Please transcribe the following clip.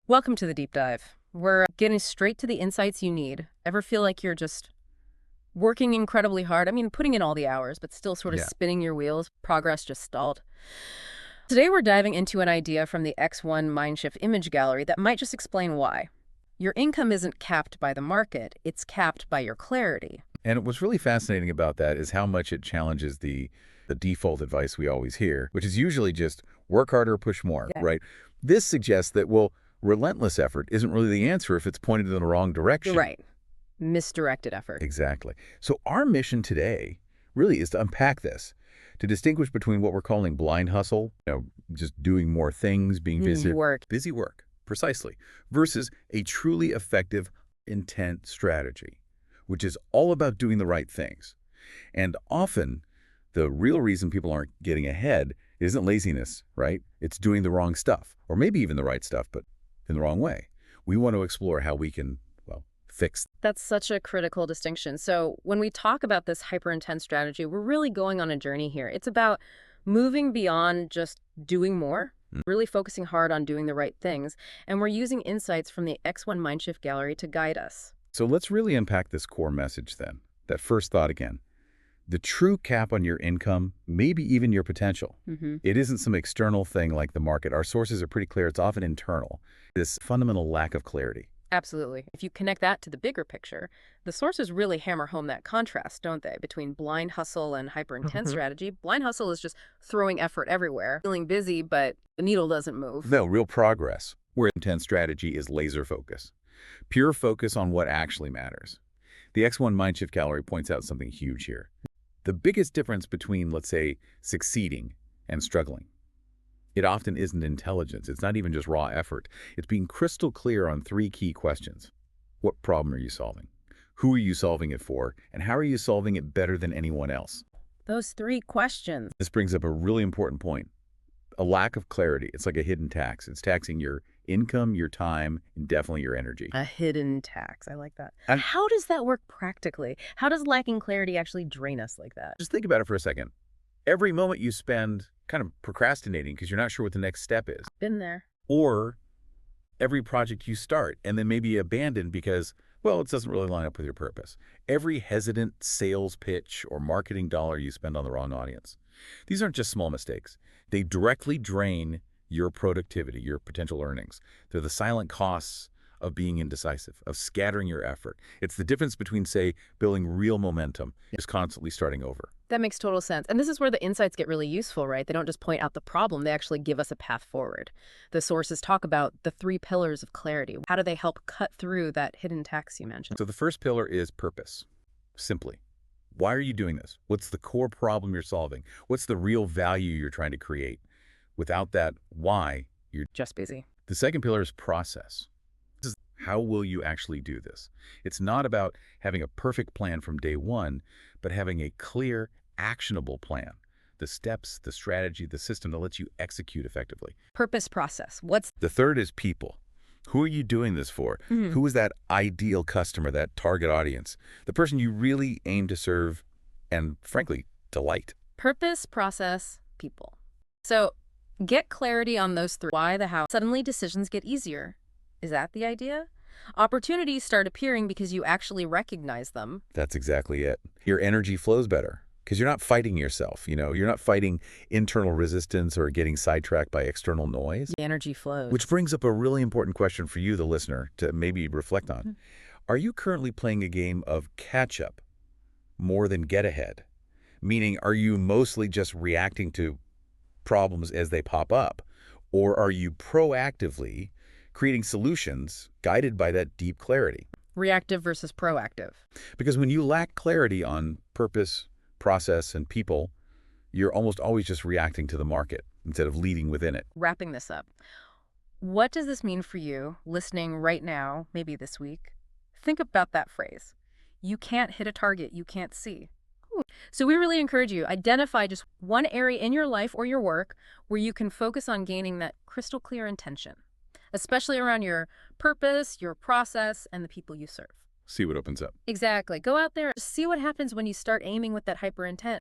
Welcome to the deep dive. We're getting straight to the insights you need. Ever feel like you're just working incredibly hard? I mean, putting in all the hours, but still sort of Yeah. spinning your wheels, progress just stalled. Today, we're diving into an idea from the X1mindShift image gallery that might just explain why. Your income isn't capped by the market, it's capped by your clarity. And what's really fascinating about that is how much it challenges the default advice we always hear, which is usually just work harder, push more, Yeah. right? This suggests that, well, relentless effort isn't really the answer if it's pointed in the wrong You're direction. right. Misdirected effort. Exactly. So our mission today really is to unpack this, to distinguish between what we're calling blind hustle, just doing more things, being Work. busy work, precisely, versus a truly effective intent strategy, which is all about doing the right things. And often, the real reason people aren't getting ahead isn't laziness, right? It's doing the wrong stuff, or maybe even the right stuff, but in the wrong way. We want to explore how we can, well, fix. That's such a critical distinction. So when we talk about this hyper-intense strategy, we're really going on a journey here. It's about moving beyond just doing more, really focusing hard on doing the right things. And we're using insights from the X1 Mindshift Gallery to guide us. So let's really unpack this core message then. That first thought again. The true cap on your income, maybe even your potential. It isn't some external thing like the market. Our sources are pretty clear. It's often internal. This fundamental lack of clarity. Absolutely. If you connect that to the bigger picture, the sources really hammer home that contrast, don't they, between blind hustle and hyper-intense strategy. Blind hustle is just throwing effort everywhere, feeling busy, but the needle doesn't move. No, real progress, where intense strategy is laser focus. Pure focus on what actually matters. The X1 Mindshift Gallery points out something huge here. The biggest difference between, let's say, succeeding and struggling. It often isn't intelligence. It's not even just raw effort. It's being crystal clear on three key questions. What problem are you solving? Who are you solving it for? And how are you solving it better than anyone else? Those three questions. This brings up a really important point. A lack of clarity. It's like a hidden tax. It's taxing your income, your time, and definitely your energy. A hidden tax. I like that. And How does that work practically? How does lacking clarity actually drain us like that? just think about it for a second. Every moment you spend kind of procrastinating because you're not sure what the next step is, Been there. or every project you start and then maybe abandon because, well, it doesn't really line up with your purpose. Every hesitant sales pitch or marketing dollar you spend on the wrong audience. These aren't just small mistakes. They directly drain your productivity, your potential earnings. They're the silent costs of being indecisive, of scattering your effort. It's the difference between, say, building real momentum, just constantly starting over. That makes total sense. And this is where the insights get really useful, right? They don't just point out the problem, they actually give us a path forward. The sources talk about the three pillars of clarity. How do they help cut through that hidden tax you mentioned? So the first pillar is purpose. Simply, why are you doing this? What's the core problem you're solving? What's the real value you're trying to create? Without that why, you're... Just busy. The second pillar is process. This is how will you actually do this? It's not about having a perfect plan from day one, but having a clear, actionable plan. The steps, the strategy, the system that lets you execute effectively. Purpose process. What's The third is people. Who are you doing this for? Who is that ideal customer, that target audience? The person you really aim to serve and, frankly, delight. purpose, process, people? So get clarity on those three. Why, the how. Suddenly decisions get easier. Is that the idea? Opportunities start appearing because you actually recognize them. That's exactly it. Your energy flows better because you're not fighting yourself. You're not fighting internal resistance or getting sidetracked by external noise. The energy flows. Which brings up a really important question for you, the listener, to maybe reflect on. Are you currently playing a game of catch-up more than get ahead? Meaning, are you mostly just reacting to problems as they pop up? Or are you proactively creating solutions guided by that deep clarity? Reactive versus proactive. Because when you lack clarity on purpose, process, and people, you're almost always just reacting to the market instead of leading within it. Wrapping this up, what does this mean for you listening right now, maybe this week? Think about that phrase. You can't hit a target you can't see. So we really encourage you, identify just one area in your life or your work where you can focus on gaining that crystal clear intention, especially around your purpose, your process, and the people you serve. See what opens up. Exactly. Go out there, see what happens when you start aiming with that hyper intent.